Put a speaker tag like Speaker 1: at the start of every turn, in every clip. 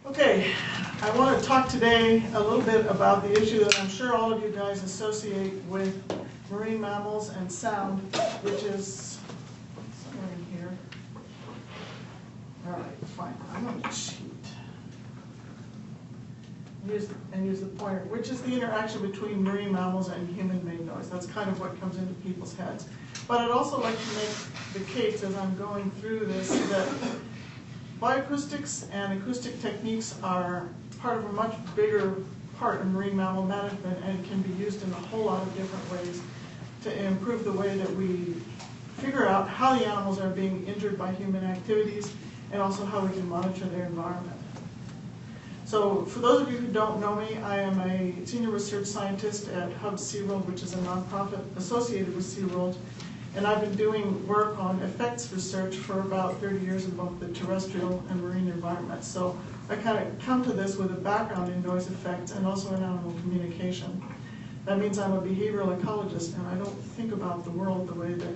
Speaker 1: Okay, I want to talk today a little bit about the issue that I'm sure all of you guys associate with marine mammals and sound, which is somewhere in here. All right, fine. I'm going to cheat and use the pointer, which is the interaction between marine mammals and human-made noise. That's kind of what comes into people's heads. But I'd also like to make the case as I'm going through this that bioacoustics and acoustic techniques are part of a much bigger part of marine mammal management and can be used in a whole lot of different ways to improve the way that we figure out how the animals are being injured by human activities and also how we can monitor their environment. So for those of you who don't know me, I am a senior research scientist at Hub SeaWorld, which is a nonprofit associated with SeaWorld. And I've been doing work on effects research for about 30 years in both the terrestrial and marine environments. So I kind of come to this with a background in noise effects and also in animal communication. That means I'm a behavioral ecologist, and I don't think about the world the way that,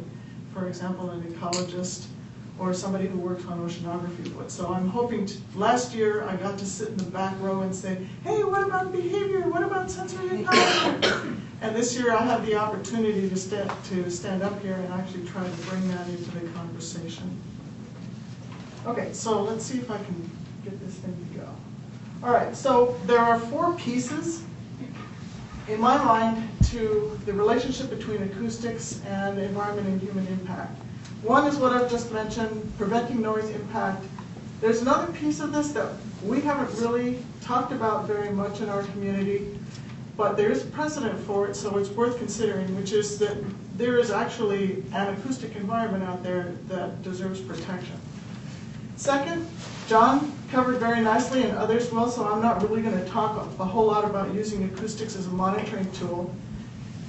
Speaker 1: for example, an ecologist or somebody who works on oceanography would. So I'm hoping last year I got to sit in the back row and say, hey, what about behavior? What about sensory ecology? And this year I'll have the opportunity to stand up here and actually try to bring that into the conversation. Okay, so let's see if I can get this thing to go. All right, so there are 4 pieces in my mind to the relationship between acoustics and environment and human impact. One is what I've just mentioned, preventing noise impact. There's another piece of this that we haven't really talked about very much in our community, but there is precedent for it, so it's worth considering, which is that there is actually an acoustic environment out there that deserves protection. Second, John covered very nicely, and others will, so I'm not really going to talk a whole lot about using acoustics as a monitoring tool.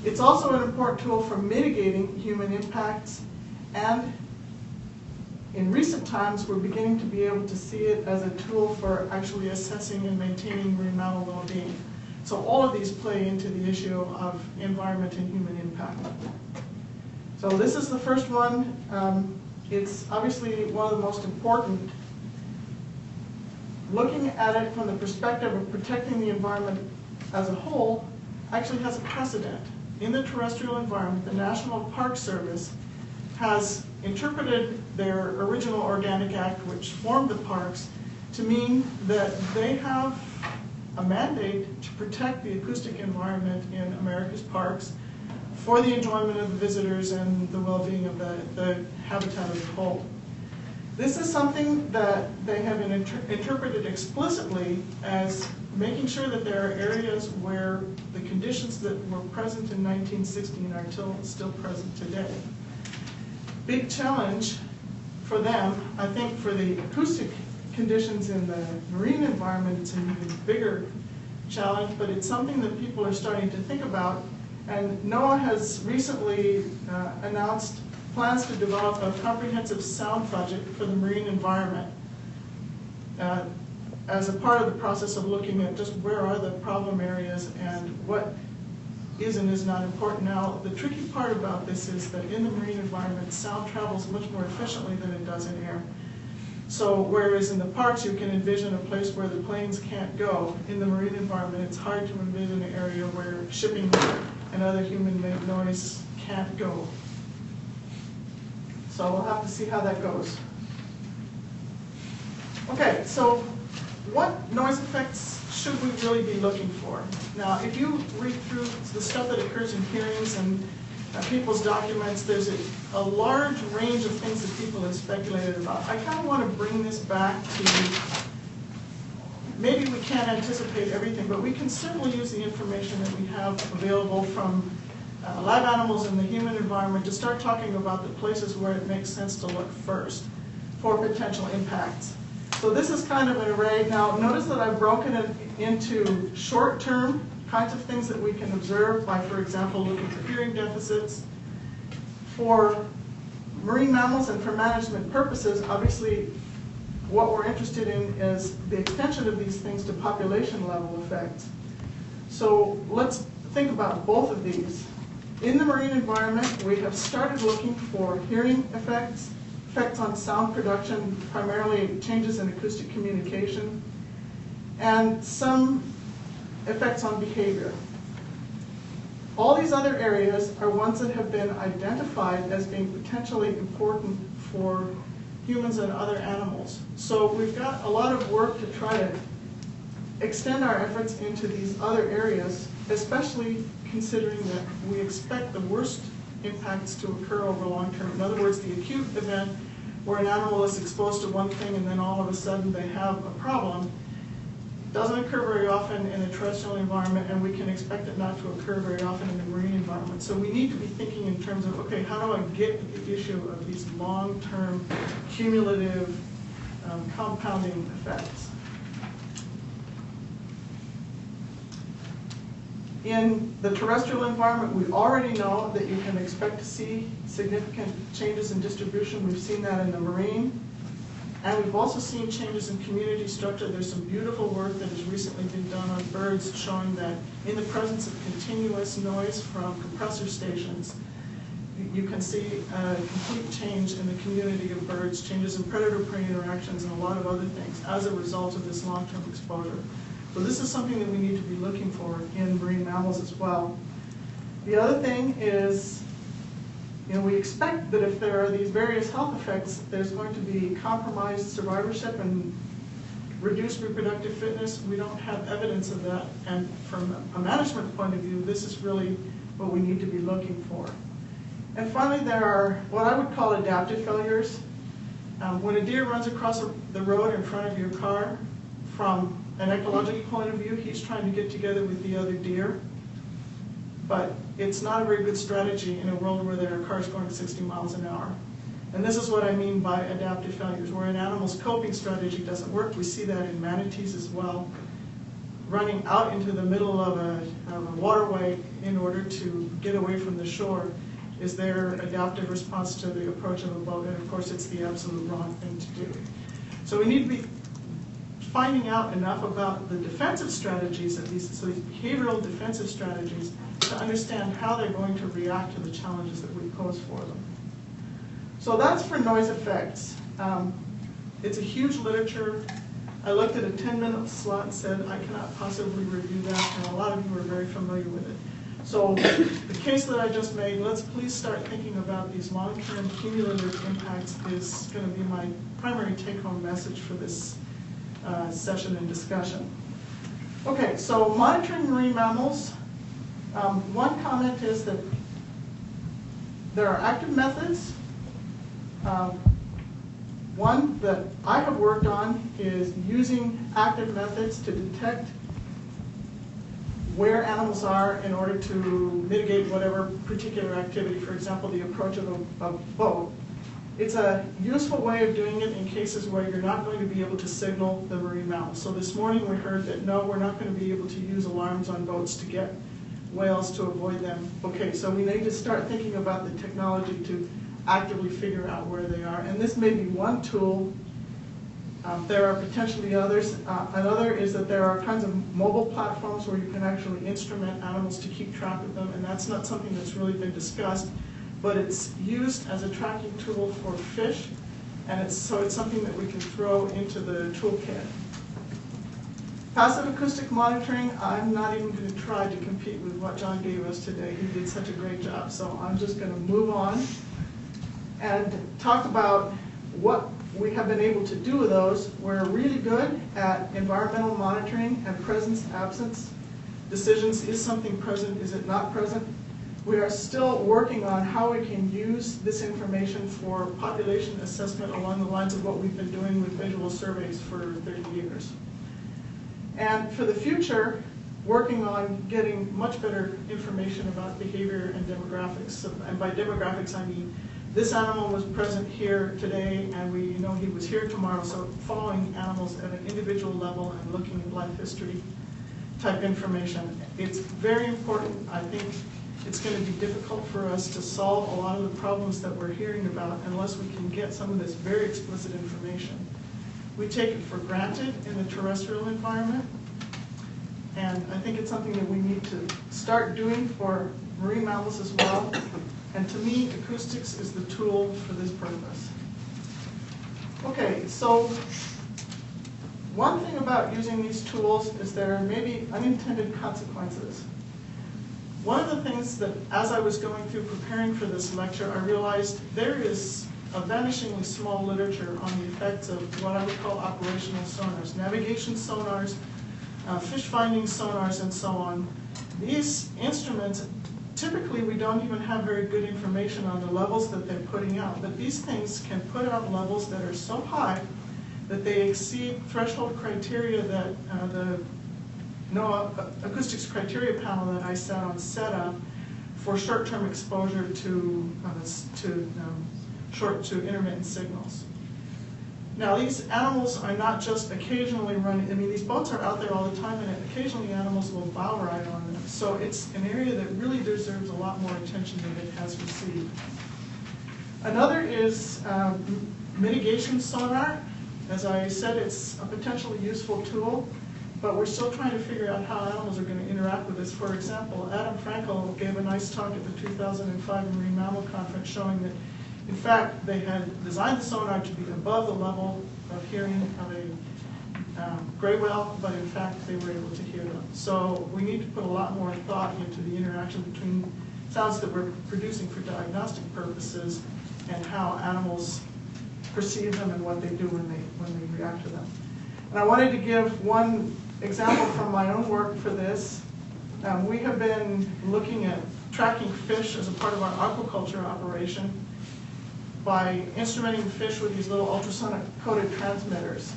Speaker 1: It's also an important tool for mitigating human impacts, and in recent times we're beginning to be able to see it as a tool for actually assessing and maintaining marine mammal well-being. So all of these play into the issue of environment and human impact. So this is the first one. It's obviously one of the most important. Looking at it from the perspective of protecting the environment as a whole actually has a precedent. In the terrestrial environment, the National Park Service has interpreted their original Organic Act, which formed the parks, to mean that they have a mandate to protect the acoustic environment in America's parks for the enjoyment of the visitors and the well-being of the habitat as a whole. This is something that they have interpreted explicitly as making sure that there are areas where the conditions that were present in 1916 are still present today. Big challenge for them, I think for the acoustic conditions in the marine environment, it's an even bigger challenge, but it's something that people are starting to think about. And NOAA has recently announced plans to develop a comprehensive sound budget for the marine environment as a part of the process of looking at just where are the problem areas and what is and is not important. Now, the tricky part about this is that in the marine environment, sound travels much more efficiently than it does in air. So whereas in the parks you can envision a place where the planes can't go, in the marine environment it's hard to envision an area where shipping and other human-made noise can't go. So we'll have to see how that goes. Okay, so what noise effects should we really be looking for? Now, if you read through the stuff that occurs in hearings and people's documents, there's a large range of things that people have speculated about. I kind of want to bring this back to, maybe we can't anticipate everything, but we can certainly use the information that we have available from lab animals in the human environment to start talking about the places where it makes sense to look first for potential impacts. So this is kind of an array. Now, notice that I've broken it into short-term kinds of things that we can observe by, for example, looking for hearing deficits. For marine mammals and for management purposes, obviously, what we're interested in is the extension of these things to population level effects. So let's think about both of these. In the marine environment, we have started looking for hearing effects on sound production, primarily changes in acoustic communication. and some effects on behavior. All these other areas are ones that have been identified as being potentially important for humans and other animals. So we've got a lot of work to try to extend our efforts into these other areas, especially considering that we expect the worst impacts to occur over long term. In other words, the acute event where an animal is exposed to one thing and then all of a sudden they have a problem doesn't occur very often in a terrestrial environment, and we can expect it not to occur very often in the marine environment. So we need to be thinking in terms of, okay, how do I get at the issue of these long-term cumulative compounding effects? In the terrestrial environment, we already know that you can expect to see significant changes in distribution. We've seen that in the marine. And we've also seen changes in community structure. There's some beautiful work that has recently been done on birds showing that in the presence of continuous noise from compressor stations, you can see a complete change in the community of birds, changes in predator-prey interactions, and a lot of other things as a result of this long-term exposure. So this is something that we need to be looking for in marine mammals as well. The other thing is, we expect that if there are these various health effects, there's going to be compromised survivorship and reduced reproductive fitness. We don't have evidence of that, and from a management point of view, this is really what we need to be looking for. And finally, there are what I would call adaptive failures. When a deer runs across the road in front of your car, from an ecological point of view, he's trying to get together with the other deer. But it's not a very good strategy in a world where there are cars going 60 miles an hour. And this is what I mean by adaptive failures, where an animal's coping strategy doesn't work. We see that in manatees as well. Running out into the middle of a waterway in order to get away from the shore is their adaptive response to the approach of a boat. And of course, it's the absolute wrong thing to do. So we need to be finding out enough about the defensive strategies of these, so these behavioral defensive strategies, to understand how they're going to react to the challenges that we pose for them. So that's for noise effects. It's a huge literature. I looked at a 10-minute slot and said, I cannot possibly review that, and a lot of you are very familiar with it. So the case that I just made, let's please start thinking about these long-term cumulative impacts is going to be my primary take-home message for this session and discussion. Okay, so monitoring marine mammals. One comment is that there are active methods. One that I have worked on is using active methods to detect where animals are in order to mitigate whatever particular activity, for example, the approach of a boat. It's a useful way of doing it in cases where you're not going to be able to signal the marine mammals. So this morning we heard that no, we're not going to be able to use alarms on boats to get whales to avoid them. Okay, so we need to start thinking about the technology to actively figure out where they are. And this may be one tool. There are potentially others. Another is that there are kinds of mobile platforms where you can actually instrument animals to keep track of them, and that's not something that's really been discussed, but it's used as a tracking tool for fish, and it's something that we can throw into the toolkit. Passive acoustic monitoring, I'm not even going to try to compete with what John gave us today. He did such a great job, so I'm just going to move on and talk about what we have been able to do with those. We're really good at environmental monitoring and presence-absence decisions. Is something present? Is it not present? We are still working on how we can use this information for population assessment along the lines of what we've been doing with visual surveys for 30 years. And for the future, working on getting much better information about behavior and demographics. So, and by demographics, I mean this animal was present here today, and we know he was here tomorrow, so following animals at an individual level and looking at life history type information. It's very important. I think it's going to be difficult for us to solve a lot of the problems that we're hearing about unless we can get some of this very explicit information. We take it for granted in the terrestrial environment, and I think it's something that we need to start doing for marine mammals as well. And to me, acoustics is the tool for this purpose. Okay, so One thing about using these tools is there may be unintended consequences. One of the things that, as I was going through preparing for this lecture, I realized there is a vanishingly small literature on the effects of what I would call operational sonars, navigation sonars, fish finding sonars, and so on. These instruments, typically we don't even have very good information on the levels that they're putting out, but these things can put out levels that are so high that they exceed threshold criteria that the NOAA acoustics criteria panel that I sat on set up for short-term exposure to short to intermittent signals. Now, these animals are not just occasionally running, I mean, these boats are out there all the time, and occasionally animals will bow ride on them. So it's an area that really deserves a lot more attention than it has received. Another is mitigation sonar. As I said, it's a potentially useful tool, but we're still trying to figure out how animals are going to interact with this. For example, Adam Frankel gave a nice talk at the 2005 Marine Mammal Conference showing that, in fact, they had designed the sonar to be above the level of hearing of a gray whale, but in fact they were able to hear them. So we need to put a lot more thought into the interaction between sounds that we're producing for diagnostic purposes and how animals perceive them and what they do when they react to them. And I wanted to give one example from my own work for this. We have been looking at tracking fish as a part of our aquaculture operation by instrumenting the fish with these little ultrasonic coded transmitters.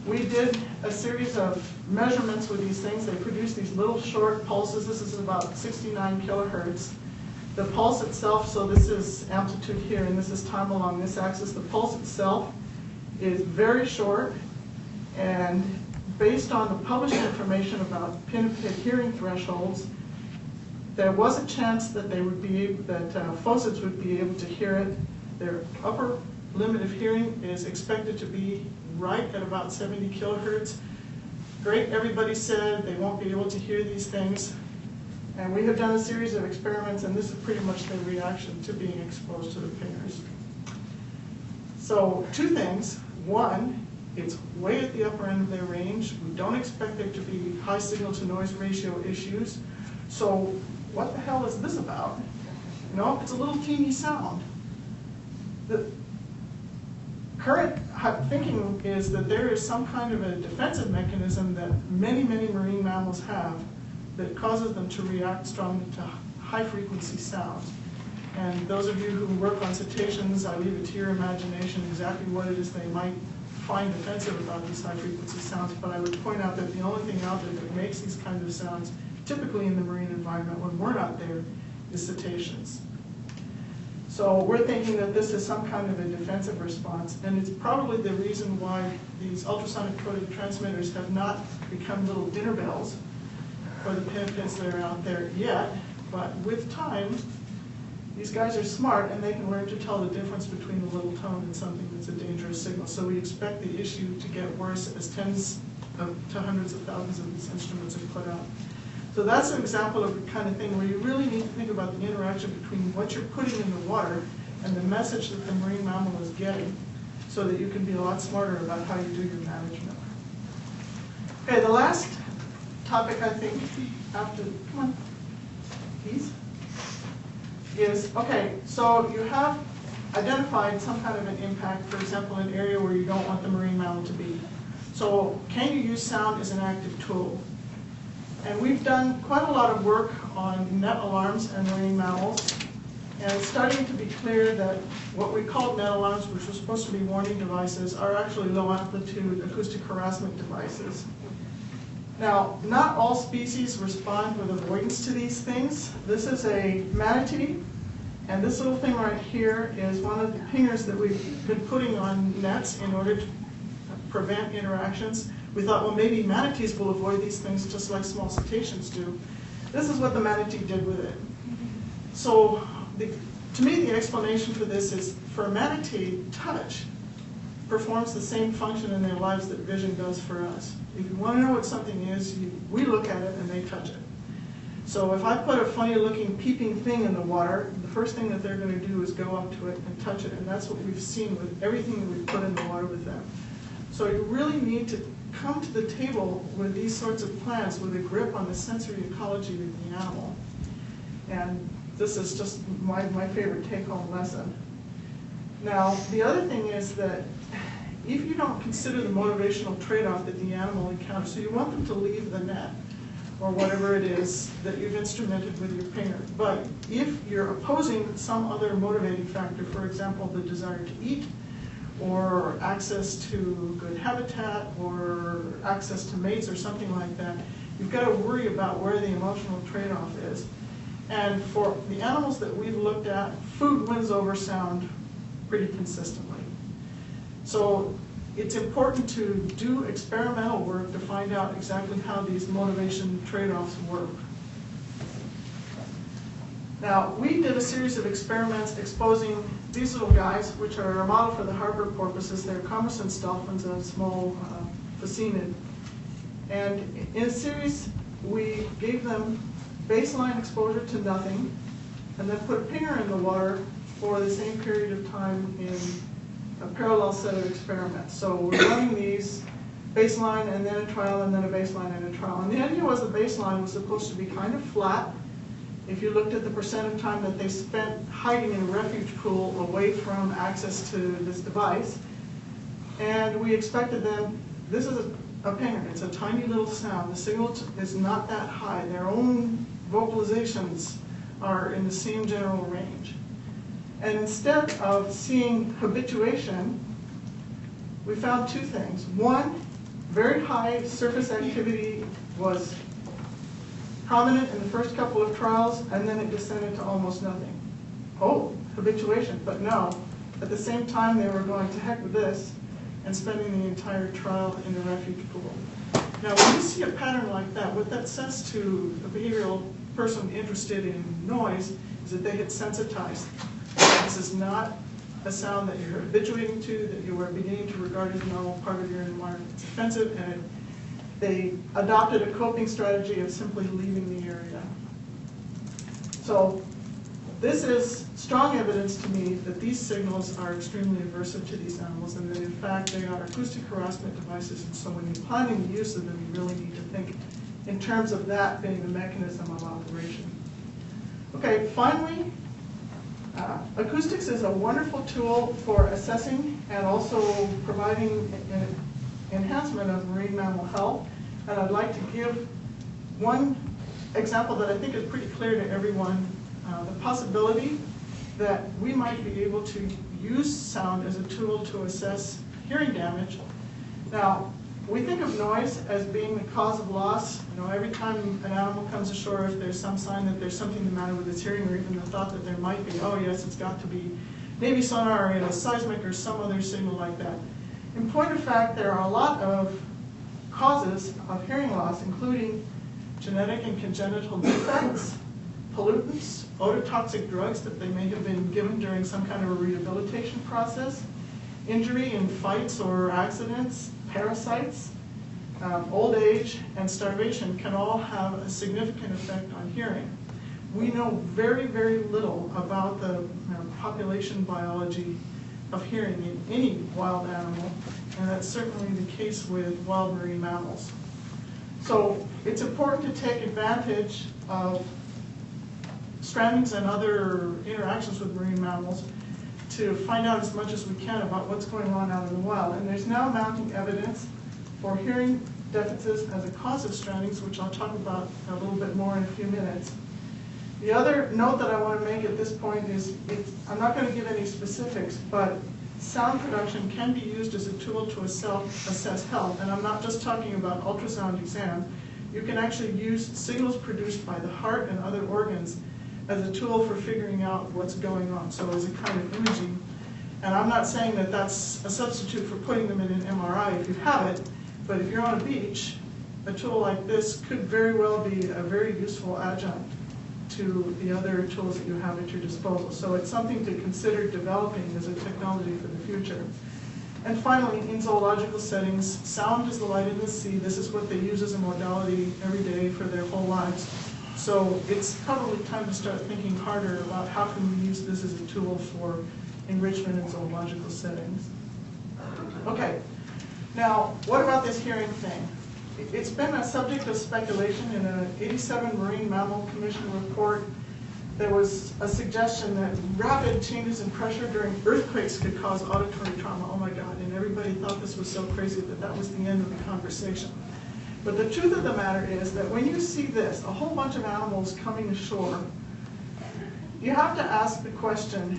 Speaker 1: We did a series of measurements with these things. They produce these little short pulses. This is about 69 kilohertz. The pulse itself, so this is amplitude here, and this is time along this axis. The pulse itself is very short, and based on the published information about pin-to-pit hearing thresholds, there was a chance that they would be able, that phocids would be able to hear it. Their upper limit of hearing is expected to be right at about 70 kilohertz. Great, everybody said they won't be able to hear these things. And we have done a series of experiments, and this is pretty much their reaction to being exposed to the pingers. So, two things. One, it's way at the upper end of their range. We don't expect there to be high signal-to-noise ratio issues. So, what the hell is this about? You know, it's a little teeny sound. The current thinking is that there is some kind of a defensive mechanism that many, many marine mammals have that causes them to react strongly to high-frequency sounds. And those of you who work on cetaceans, I leave it to your imagination exactly what it is they might find offensive about these high-frequency sounds, but I would point out that the only thing out there that makes these kinds of sounds, typically in the marine environment when we're not there, is cetaceans. So we're thinking that this is some kind of a defensive response, and it's probably the reason why these ultrasonic coded transmitters have not become little dinner bells for the pin-pits that are out there yet, but with time, these guys are smart and they can learn to tell the difference between a little tone and something that's a dangerous signal. So we expect the issue to get worse as tens to hundreds of thousands of these instruments are put out. So that's an example of the kind of thing where you really need to think about the interaction between what you're putting in the water and the message that the marine mammal is getting, so that you can be a lot smarter about how you do your management. Okay, the last topic I think after, come on, please, is, okay, so you have identified some kind of an impact, for example, an area where you don't want the marine mammal to be. So can you use sound as an active tool? And we've done quite a lot of work on net alarms and marine mammals, and it's starting to be clear that what we called net alarms, which were supposed to be warning devices, are actually low amplitude acoustic harassment devices. Now, not all species respond with avoidance to these things. This is a manatee, and this little thing right here is one of the pingers that we've been putting on nets in order to prevent interactions. We thought, well, maybe manatees will avoid these things just like small cetaceans do. This is what the manatee did with it. So, to me, the explanation for this is, for a manatee, touch performs the same function in their lives that vision does for us. If you want to know what something is, we look at it and they touch it. So if I put a funny looking peeping thing in the water, the first thing that they're going to do is go up to it and touch it, and that's what we've seen with everything that we've put in the water with them. So you really need to come to the table with these sorts of plans with a grip on the sensory ecology of the animal. And this is just my favorite take-home lesson. Now, the other thing is that if you don't consider the motivational trade-off that the animal encounters, so you want them to leave the net, or whatever it is that you've instrumented with your pinger. But if you're opposing some other motivating factor, for example, the desire to eat, or access to good habitat, or access to mates, or something like that, you've got to worry about where the emotional trade-off is. And for the animals that we've looked at, food wins over sound pretty consistently. So it's important to do experimental work to find out exactly how these motivation trade-offs work. Now, we did a series of experiments exposing these little guys, which are a model for the harbor porpoises. They're commercens dolphins, a small phocenid. And in a series, we gave them baseline exposure to nothing, and then put a pinger in the water for the same period of time in a parallel set of experiments. So we're running these baseline and then a trial and then a baseline and a trial. And the idea was the baseline was supposed to be kind of flat. If you looked at the percent of time that they spent hiding in a refuge pool away from access to this device, and we expected them, this is a pinger, it's a tiny little sound. The signal is not that high. Their own vocalizations are in the same general range. And instead of seeing habituation, we found two things. One, very high surface activity was prominent in the first couple of trials, and then it descended to almost nothing. Oh, habituation, but no. At the same time, they were going to heck with this and spending the entire trial in the refuge pool. Now, when you see a pattern like that, what that says to a behavioral person interested in noise is that they get sensitized. This is not a sound that you're habituating to, that you are beginning to regard as a normal part of your environment. It's offensive, and they adopted a coping strategy of simply leaving the area. So this is strong evidence to me that these signals are extremely aversive to these animals, and that in fact they are acoustic harassment devices. And so when you're planning the use of them, you really need to think in terms of that being the mechanism of operation. Okay, finally, acoustics is a wonderful tool for assessing and also providing an enhancement of marine mammal health. And I'd like to give one example that I think is pretty clear to everyone, the possibility that we might be able to use sound as a tool to assess hearing damage. Now, we think of noise as being the cause of loss. You know, every time an animal comes ashore, if there's some sign that there's something the matter with its hearing, or even the thought that there might be, oh yes, it's got to be maybe sonar or seismic or some other signal like that. In point of fact, there are a lot of causes of hearing loss, including genetic and congenital defects, pollutants, ototoxic drugs that they may have been given during some kind of a rehabilitation process, injury in fights or accidents, parasites, old age, and starvation can all have a significant effect on hearing. We know very, very little about the population biology of hearing in any wild animal, and that's certainly the case with wild marine mammals. So it's important to take advantage of strandings and other interactions with marine mammals to find out as much as we can about what's going on out in the wild. And there's now mounting evidence for hearing deficits as a cause of strandings, which I'll talk about a little bit more in a few minutes. The other note that I want to make at this point is, I'm not going to give any specifics, but sound production can be used as a tool to assess health. And I'm not just talking about ultrasound exam. You can actually use signals produced by the heart and other organs as a tool for figuring out what's going on, so as a kind of imaging. And I'm not saying that that's a substitute for putting them in an MRI if you have it, but if you're on a beach, a tool like this could very well be a very useful adjunct to the other tools that you have at your disposal. So it's something to consider developing as a technology for the future. And finally, in zoological settings, sound is the light in the sea. This is what they use as a modality every day for their whole lives. So it's probably time to start thinking harder about how can we use this as a tool for enrichment in zoological settings. Okay, Now, what about this hearing thing? It's been a subject of speculation. In an '87 Marine Mammal Commission report, there was a suggestion that rapid changes in pressure during earthquakes could cause auditory trauma. Oh my God, and everybody thought this was so crazy that that was the end of the conversation. But the truth of the matter is that when you see this, a whole bunch of animals coming ashore, you have to ask the question,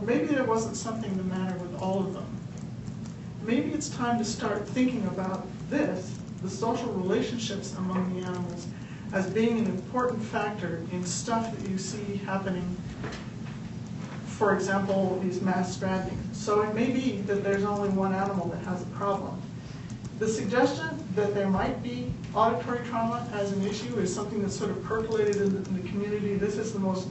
Speaker 1: maybe there wasn't something the matter with all of them. Maybe it's time to start thinking about this, the social relationships among the animals, as being an important factor in stuff that you see happening, for example, these mass stranding. So it may be that there's only one animal that has a problem. The suggestion that there might be auditory trauma as an issue is something that's sort of percolated in the community. This is the most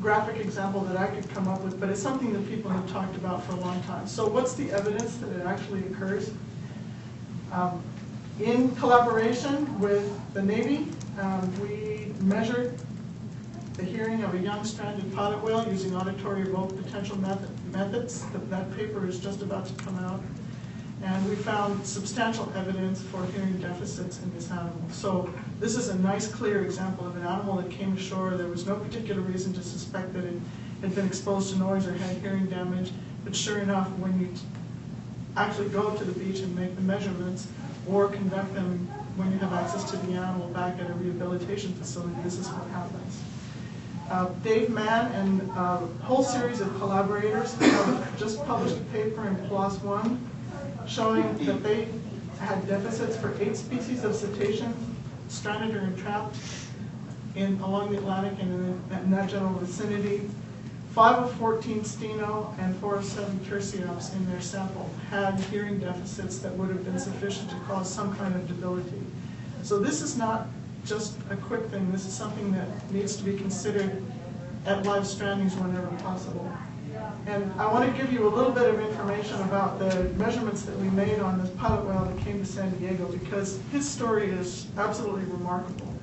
Speaker 1: graphic example that I could come up with, but it's something that people have talked about for a long time. So what's the evidence that it actually occurs? In collaboration with the Navy, we measured the hearing of a young stranded pilot whale using auditory evoked potential methods. That paper is just about to come out. And we found substantial evidence for hearing deficits in this animal. So this is a nice, clear example of an animal that came ashore. There was no particular reason to suspect that it had been exposed to noise or had hearing damage. But sure enough, when you actually go to the beach and make the measurements or conduct them when you have access to the animal back at a rehabilitation facility, this is what happens. Dave Mann and a whole series of collaborators have just published a paper in PLOS One showing that they had deficits for 8 species of cetacean stranded or entrapped along the Atlantic and in that general vicinity. 5 of 14 steno and 4 of 7 tursiops in their sample had hearing deficits that would have been sufficient to cause some kind of debility. So this is not just a quick thing. This is something that needs to be considered at live strandings whenever possible. And I want to give you a little bit of information about the measurements that we made on this pilot whale that came to San Diego, because his story is absolutely remarkable.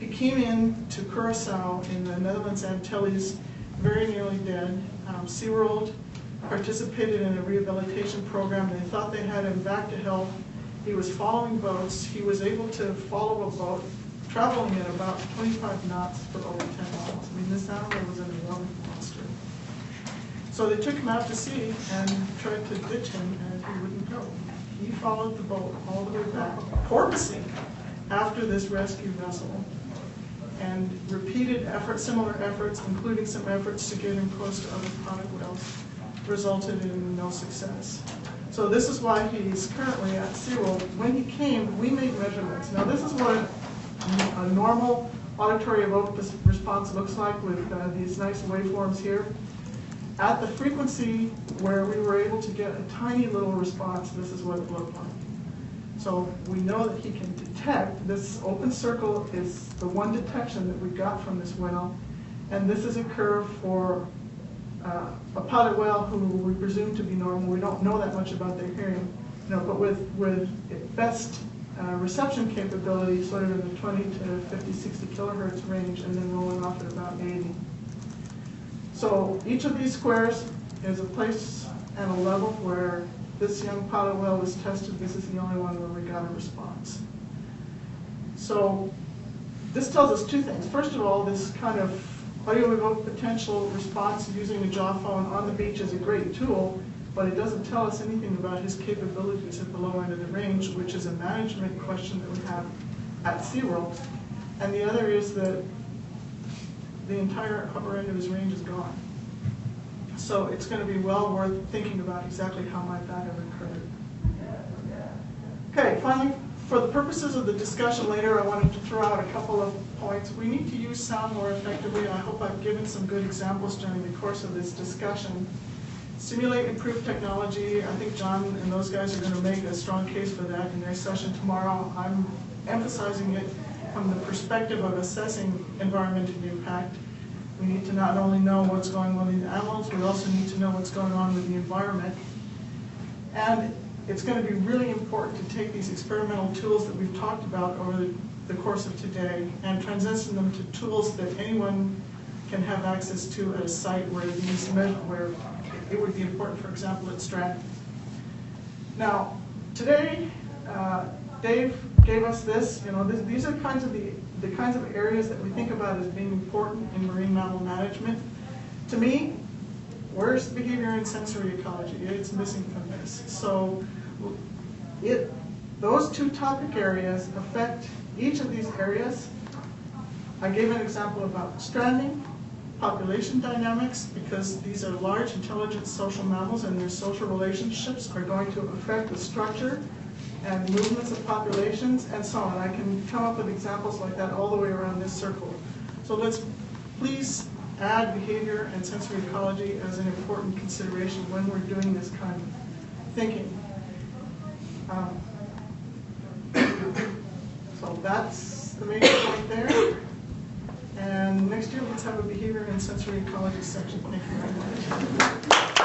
Speaker 1: He came in to Curacao in the Netherlands Antilles, very nearly dead. SeaWorld participated in a rehabilitation program. They thought they had him back to health. He was following boats. He was able to follow a boat, traveling at about 25 knots for over 10 miles. I mean, this animal was an enormous monster. So they took him out to sea and tried to ditch him, and he wouldn't go. He followed the boat all the way back, porpoising after this rescue vessel, and repeated efforts, similar efforts, including some efforts to get him close to other pilot whales, resulted in no success. So this is why he's currently at SeaWorld. When he came, we made measurements. Now this is what a normal auditory evoked response looks like with these nice waveforms here. At the frequency where we were able to get a tiny little response, this is what it looked like. So we know that he can detect. This open circle is the one detection that we got from this whale. And this is a curve for a pilot whale who we presume to be normal. We don't know that much about their hearing, but with best reception capability, sort of in the 20 to 50, 60 kilohertz range, and then rolling off at about 80. So each of these squares is a place and a level where this young pilot whale was tested. This is the only one where we got a response. So this tells us two things. First of all, this kind of audio-evoked potential response using a jaw phone on the beach is a great tool, but it doesn't tell us anything about his capabilities at the low end of the range, which is a management question that we have at SeaWorld. And the other is that the entire upper end of his range is gone. So it's going to be well worth thinking about exactly how might that have occurred. Okay, finally, for the purposes of the discussion later, I wanted to throw out a couple of points. We need to use sound more effectively, and I hope I've given some good examples during the course of this discussion. Simulate improved technology. I think John and those guys are going to make a strong case for that in their session tomorrow. I'm emphasizing it from the perspective of assessing environmental impact. We need to not only know what's going on with the animals, we also need to know what's going on with the environment. And it's going to be really important to take these experimental tools that we've talked about over the course of today and transition them to tools that anyone can have access to at a site where where it would be important, for example, at stranding. Now, today, Dave gave us this. You know, these are kinds of the kinds of areas that we think about as being important in marine mammal management. To me, where's behavior and sensory ecology? It's missing from this. So those two topic areas affect each of these areas. I gave an example about stranding, population dynamics, because these are large, intelligent social mammals and their social relationships are going to affect the structure and movements of populations and so on. I can come up with examples like that all the way around this circle. So let's please add behavior and sensory ecology as an important consideration when we're doing this kind of thinking. So that's the major point there. And next year, let's have a behavior and sensory ecology section. Thank you very much.